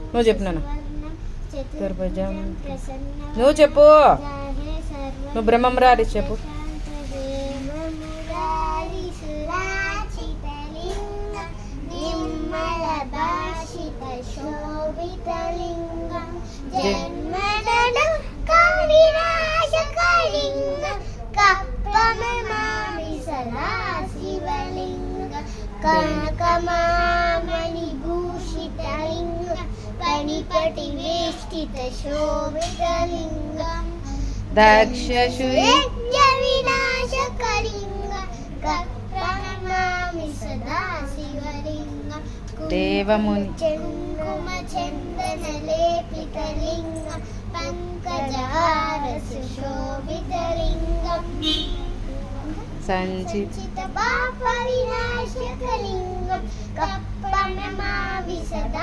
నువ్వు చెప్పు నాన్న. చతుర్భుజం. నువ్వు చెప్పు. నువ్వు బ్రహ్మమురారి చెప్పు. దేవముని కుంకుమ చందన లేపితలింగ పంకజహార సుశోభితలింగం సంచిత పాప వినాశకలింగం